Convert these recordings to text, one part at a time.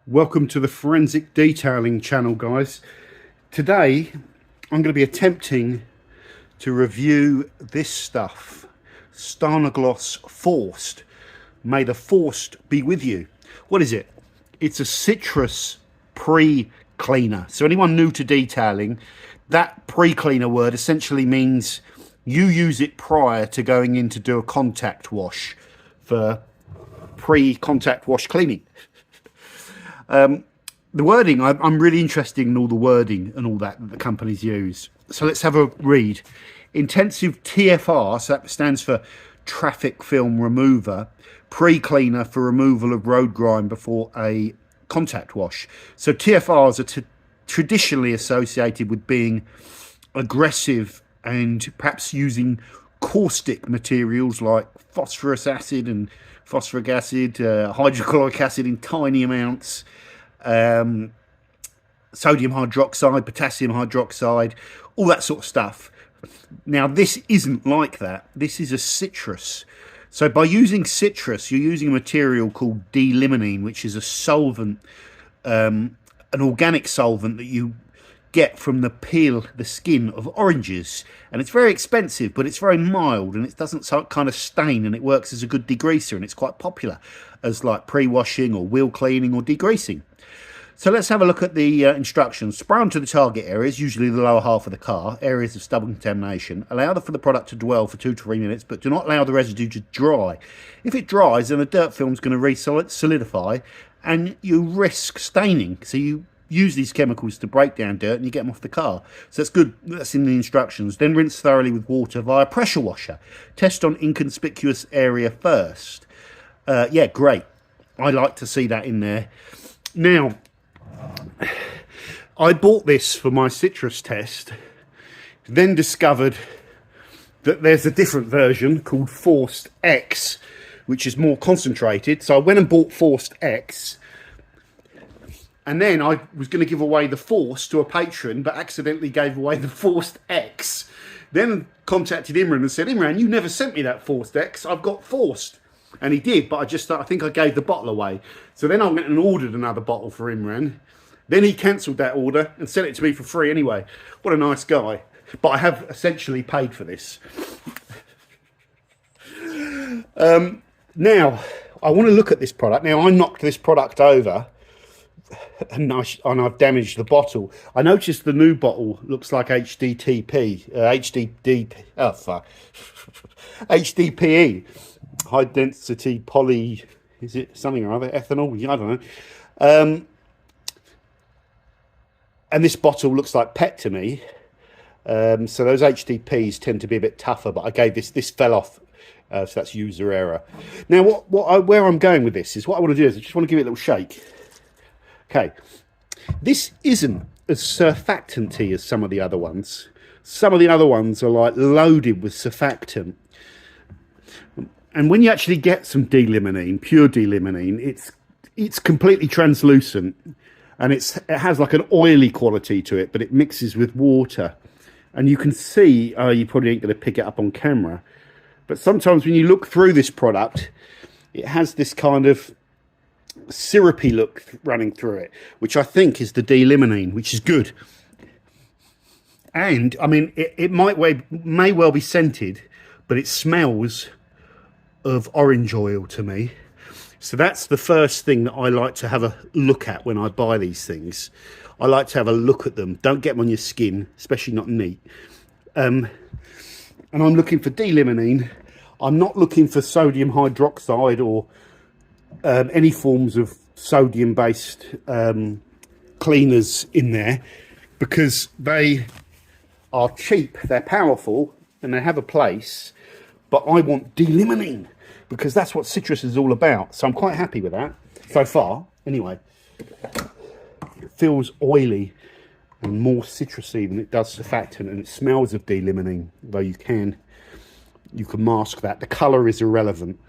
Welcome to the Forensic Detailing channel, guys. Today I'm going to be attempting to review this stuff, Stjarnagloss Forst. May the Forst be with you. What is it? It's a citrus pre-cleaner. So anyone new to detailing, that pre-cleaner word essentially means you use it prior to going in to do a contact wash for pre-contact wash cleaning. The wording, I'm really interested in all the wording and all that the companies use. So let's have a read. Intensive TFR, so that stands for traffic film remover, pre-cleaner for removal of road grime before a contact wash. So TFRs are traditionally associated with being aggressive and perhaps using caustic materials like phosphorus acid and phosphoric acid, hydrochloric acid in tiny amounts, sodium hydroxide, potassium hydroxide, all that sort of stuff. Now, this isn't like that. This is a citrus. So by using citrus, you're using a material called D-limonene, which is a solvent, an organic solvent that you get from the skin of oranges, and it's very expensive, but it's very mild and it doesn't kind of stain, and it works as a good degreaser, and it's quite popular as like pre-washing or wheel cleaning or degreasing. So let's have a look at the instructions. Spray onto the target areas, usually the lower half of the car, areas of stubborn contamination. Allow for the product to dwell for 2 to 3 minutes, but do not allow the residue to dry. If it dries, then the dirt film is going to re-solidify and you risk staining. So you use these chemicals to break down dirt and you get them off the car. So that's good. That's in the instructions. Then rinse thoroughly with water via pressure washer. Test on inconspicuous area first. Yeah, great. I like to see that in there. Now, I bought this for my citrus test, then discovered that there's a different version called Forst X, which is more concentrated. So I went and bought Forst X, and then I was going to give away the Forst to a patron, but accidentally gave away the Forst X. Then contacted Imran and said, Imran, you never sent me that Forst X. I've got Forst. And he did, but I think I gave the bottle away. So then I went and ordered another bottle for Imran. Then he cancelled that order and sent it to me for free anyway. What a nice guy. But I have essentially paid for this. Now, I want to look at this product. Now, I knocked this product over and I've damaged the bottle. I noticed the new bottle looks like HDPE, high density poly, is it something or other, ethanol? I don't know. And this bottle looks like PET to me. So those HDPs tend to be a bit tougher, but I gave this fell off. So that's user error. Now, where I'm going with this is what I want to do is I just want to give it a little shake. Okay, this isn't as surfactant-y as some of the other ones. Some of the other ones are like loaded with surfactant. And when you actually get some D-limonene, pure D-limonene, it's completely translucent, and it has like an oily quality to it, but it mixes with water. And you can see, you probably ain't going to pick it up on camera, but sometimes when you look through this product, it has this kind of syrupy look running through it, which I think is the D-limonene, which is good. And I mean, it may well be scented, but it smells of orange oil to me. So that's the first thing that I like to have a look at when I buy these things. I like to have a look at them. Don't get them on your skin, especially not neat. And I'm looking for D-limonene. I'm not looking for sodium hydroxide or any forms of sodium-based cleaners in there, because they are cheap, they're powerful, and they have a place. But I want D-limonene, because that's what citrus is all about. So I'm quite happy with that so far. Anyway, it feels oily and more citrusy than it does surfactant, and it smells of D-limonene, though you can mask that. The colour is irrelevant.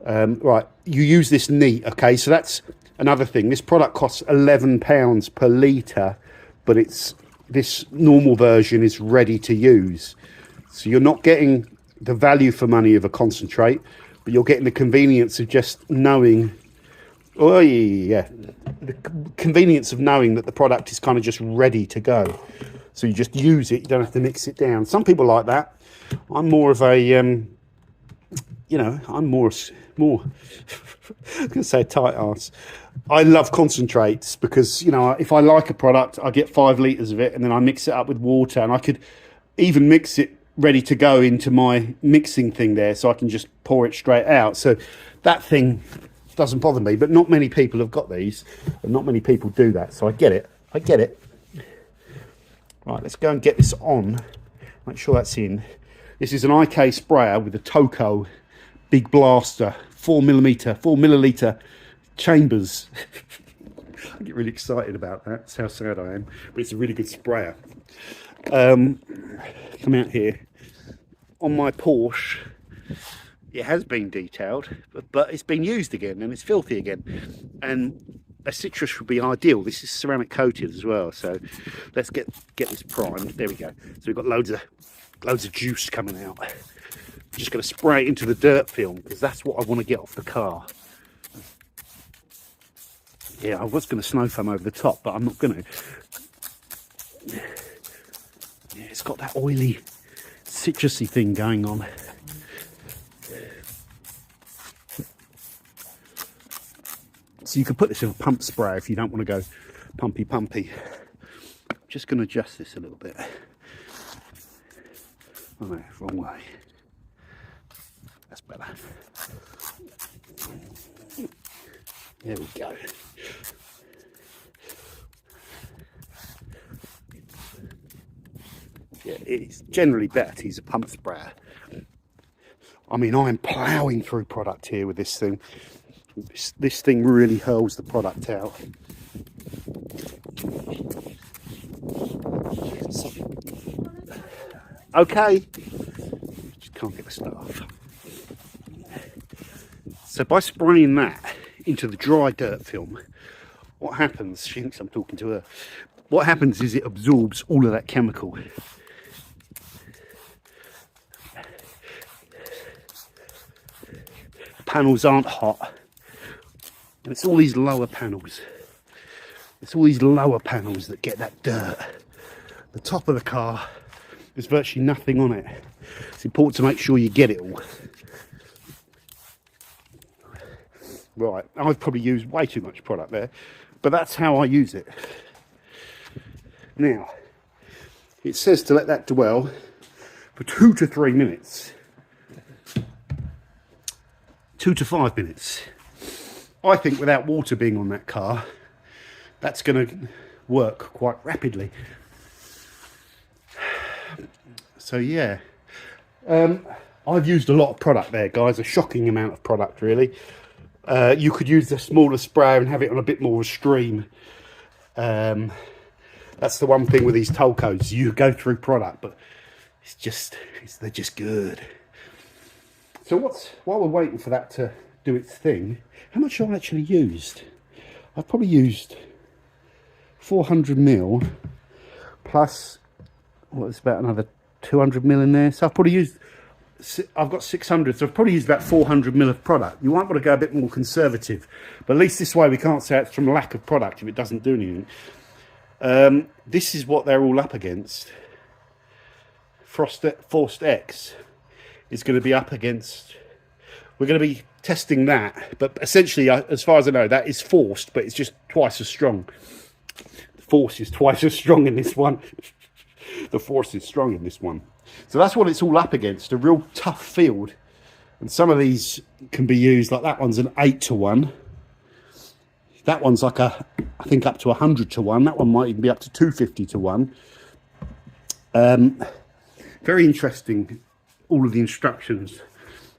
Right, you use this neat, okay? So that's another thing. This product costs £11 per litre, but this normal version is ready to use. So you're not getting the value for money of a concentrate, but you're getting the convenience of just knowing, oh yeah, convenience of knowing that the product is kind of just ready to go. So you just use it, you don't have to mix it down. Some people like that. I'm more of a, you know, I'm more I was going to say a tight ass. I love concentrates because, you know, if I like a product, I get 5 litres of it and then I mix it up with water, and I could even mix it ready to go into my mixing thing there, so I can just pour it straight out. So that thing doesn't bother me, but not many people have got these, and not many people do that, so I get it. Right, let's go and get this on. Make sure that's in. This is an IK sprayer with a Toco big blaster, 4 milliliter chambers. I get really excited about that. That's how sad I am. But it's a really good sprayer. Come out here. On my Porsche, it has been detailed, but it's been used again and it's filthy again. And a citrus would be ideal. This is ceramic coated as well. So let's get this primed. There we go. So we've got loads of juice coming out. I'm just going to spray it into the dirt film because that's what I want to get off the car. Yeah, I was going to snow foam over the top, but I'm not going to. Yeah, it's got that oily, citrusy thing going on. So you could put this in a pump spray if you don't want to go pumpy. I'm just going to adjust this a little bit. Oh no, wrong way. That's better. There we go. Yeah, it's generally better to use a pump sprayer. I mean, I'm ploughing through product here with this thing. This thing really hurls the product out. So, okay. Just can't get the stuff. So by spraying that into the dry dirt film, what happens, she thinks I'm talking to her, what happens is it absorbs all of that chemical. Panels aren't hot. And it's all these lower panels. It's all these lower panels that get that dirt. The top of the car, there's virtually nothing on it. It's important to make sure you get it all. Right, I've probably used way too much product there, but that's how I use it. Now, it says to let that dwell for 2 to 3 minutes. 2 to 5 minutes. I think without water being on that car, that's going to work quite rapidly. So yeah, I've used a lot of product there, guys, a shocking amount of product really. You could use the smaller sprayer and have it on a bit more of a stream. That's the one thing with these toll codes, you go through product, but they're just good. So while we're waiting for that to do its thing, how much have I actually used? I've probably used 400 mil plus, what is about another 200 mil in there. So I've got 600, so I've probably used about 400 mil of product. You might want to go a bit more conservative, but at least this way we can't say it's from lack of product if it doesn't do anything. This is what they're all up against. Forst X is going to be up against, we're going to be testing that, but essentially, as far as I know, that is forced, but it's just twice as strong. The force is twice as strong in this one. The force is strong in this one. So that's what it's all up against, a real tough field. And some of these can be used, like that one's an 8 to 1. That one's like I think up to 100 to 1. That one might even be up to 250 to 1. Very interesting, all of the instructions.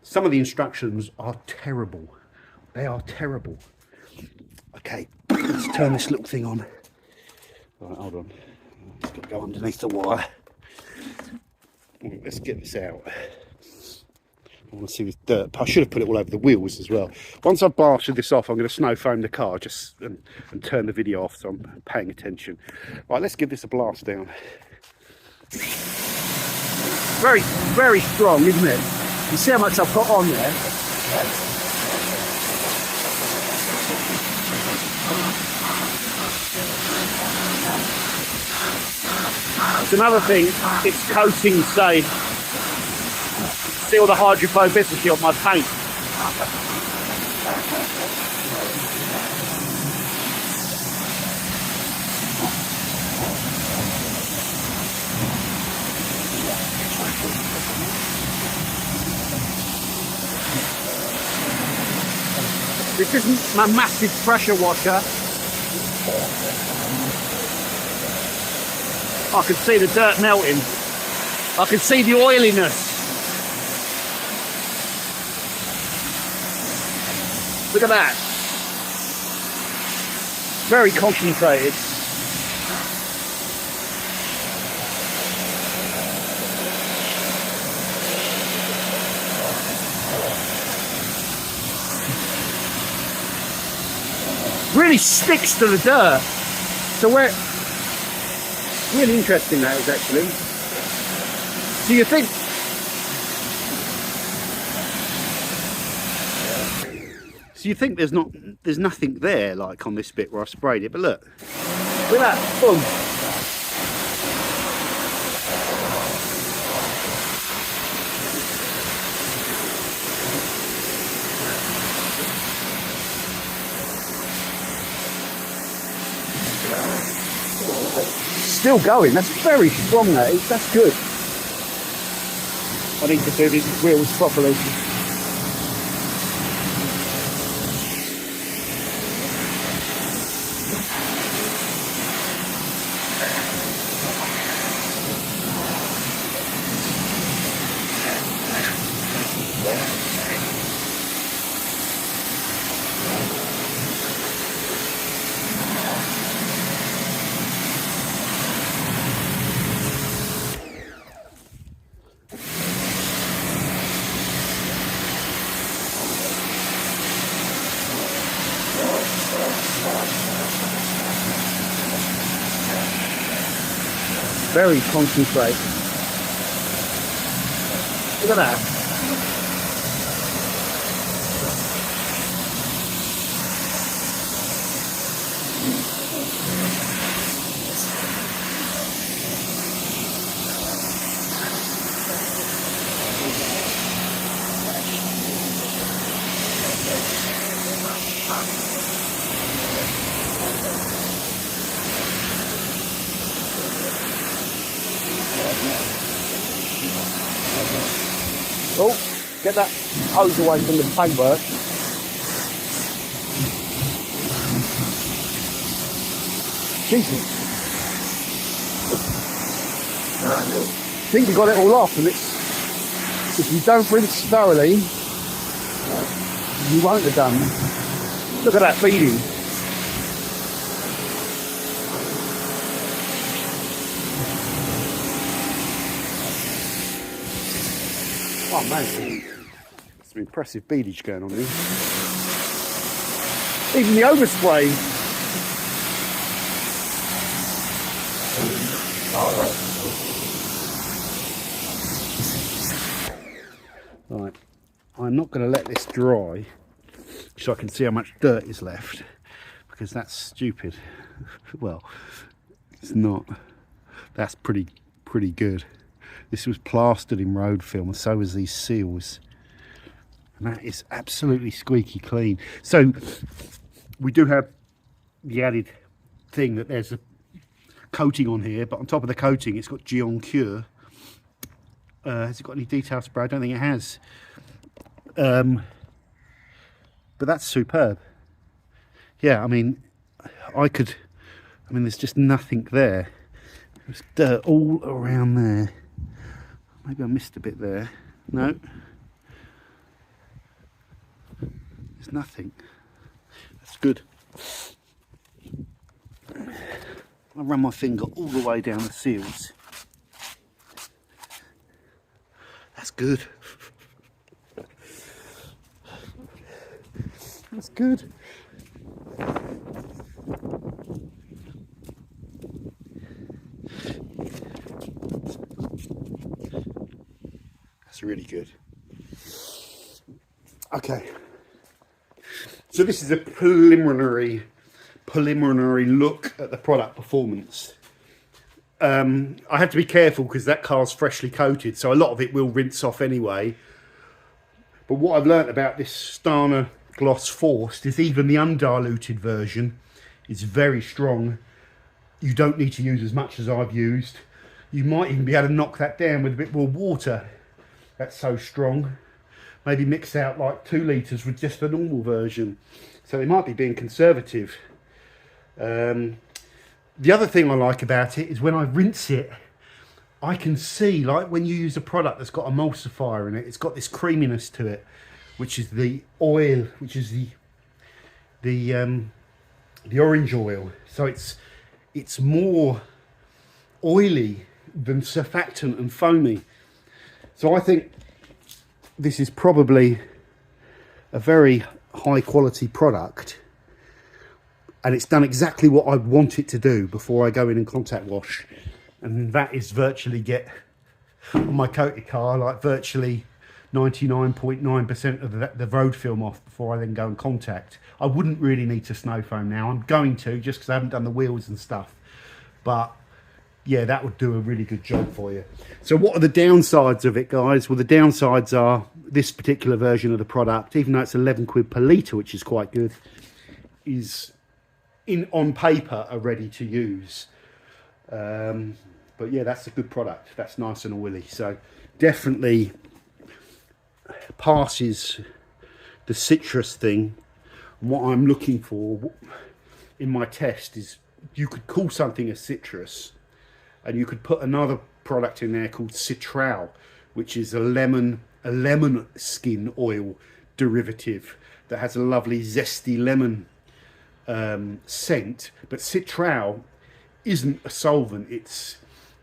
Some of the instructions are terrible. They are terrible. Okay, let's turn this little thing on. Right, hold on. It's got to go underneath the wire. Let's get this out. I want to see this dirt. I should have put it all over the wheels as well. Once I've blasted this off, I'm going to snow foam the car just and turn the video off so I'm paying attention. Right, let's give this a blast down. Very, very strong, isn't it? You see how much I've put on there? another thing, its coating say seal the hydrophobicity of my paint. This isn't my massive pressure washer. I can see the dirt melting. I can see the oiliness. Look at that. Very concentrated. Really sticks to the dirt. So where really interesting that is actually. So you think there's nothing there like on this bit where I sprayed it, but look at that, boom. Still going. That's very strong, that is. That's good. I need to do these wheels properly. Very concentrated. Look at that. Oh, get that hose away from the paintwork. Jesus. I think you got it all off, and it's, if you don't rinse thoroughly, you won't have done. Look at that beading. Oh man, some impressive beadage going on here. Even the overspray. Right, I'm not going to let this dry so I can see how much dirt is left, because that's stupid. Well, it's not. That's pretty good. This was plastered in road film, and so was these seals. And that is absolutely squeaky clean. So we do have the added thing that there's a coating on here, but on top of the coating it's got Gion Cure. Has it got any detail spray? I don't think it has. But that's superb. Yeah, I mean, there's just nothing there. There's dirt all around there. Maybe I missed a bit there. No. There's nothing. That's good. I run my finger all the way down the seals. That's good. That's good. That's really good. Okay. So this is a preliminary look at the product performance. I have to be careful because that car's freshly coated, so a lot of it will rinse off anyway. But what I've learnt about this Stjarnagloss Forst is even the undiluted version is very strong. You don't need to use as much as I've used. You might even be able to knock that down with a bit more water. That's so strong. Maybe mix out like 2 litres with just the normal version. So they might be being conservative. The other thing I like about it is when I rinse it, I can see, like when you use a product that's got emulsifier in it, it's got this creaminess to it, which is the oil, which is the orange oil. So it's more oily than surfactant and foamy. So I think this is probably a very high quality product, and it's done exactly what I want it to do before I go in and contact wash. And that is virtually get on my coated car, like virtually 99.9% of the road film off before I then go and contact. I wouldn't really need to snow foam now. I'm going to, just because I haven't done the wheels and stuff. But yeah, that would do a really good job for you. So what are the downsides of it, guys? Well, the downsides are this particular version of the product, even though it's 11 quid per litre, which is quite good, is on paper are ready to use. But yeah, that's a good product. That's nice and oily. So definitely passes the citrus thing. And what I'm looking for in my test is you could call something a citrus, and you could put another product in there called citral, which is a lemon skin oil derivative that has a lovely zesty lemon scent. But citral isn't a solvent.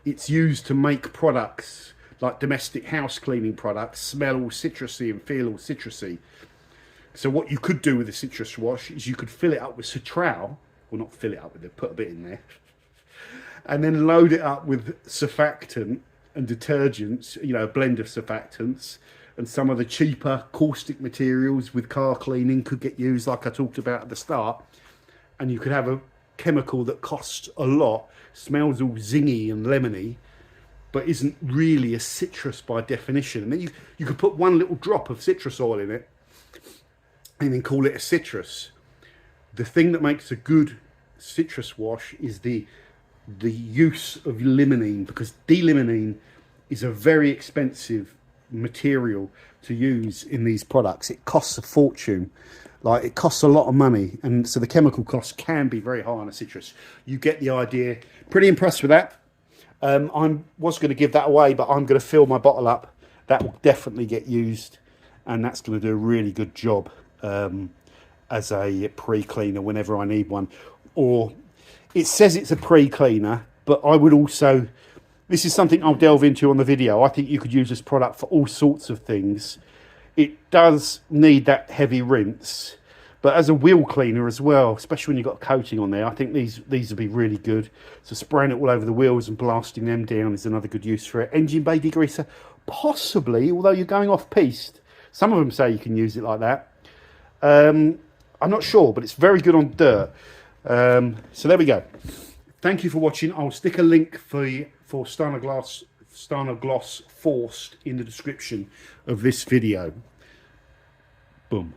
It's used to make products like domestic house cleaning products smell all citrusy and feel all citrusy. So what you could do with a citrus wash is you could fill it up with citral, well, not fill it up with it, put a bit in there, and then load it up with surfactant and detergents, you know, a blend of surfactants, and some of the cheaper caustic materials with car cleaning could get used, like I talked about at the start. And you could have a chemical that costs a lot, smells all zingy and lemony, but isn't really a citrus by definition. And then you could put one little drop of citrus oil in it and then call it a citrus. The thing that makes a good citrus wash is the use of limonene, because D-limonene is a very expensive material to use in these products. It costs a fortune. Like, it costs a lot of money, and so the chemical costs can be very high on a citrus. You get the idea. Pretty impressed with that. I was going to give that away, but I'm going to fill my bottle up. That will definitely get used, and that's going to do a really good job as a pre-cleaner whenever I need one. Or it says it's a pre-cleaner, but I would also, this is something I'll delve into on the video. I think you could use this product for all sorts of things. It does need that heavy rinse, but as a wheel cleaner as well, especially when you've got a coating on there, I think these would be really good. So spraying it all over the wheels and blasting them down is another good use for it. Engine bay degreaser, possibly, although you're going off-piste. Some of them say you can use it like that. I'm not sure, but it's very good on dirt. So there we go. Thank you for watching. I'll stick a link for Stjarnagloss Forst in the description of this video. Boom.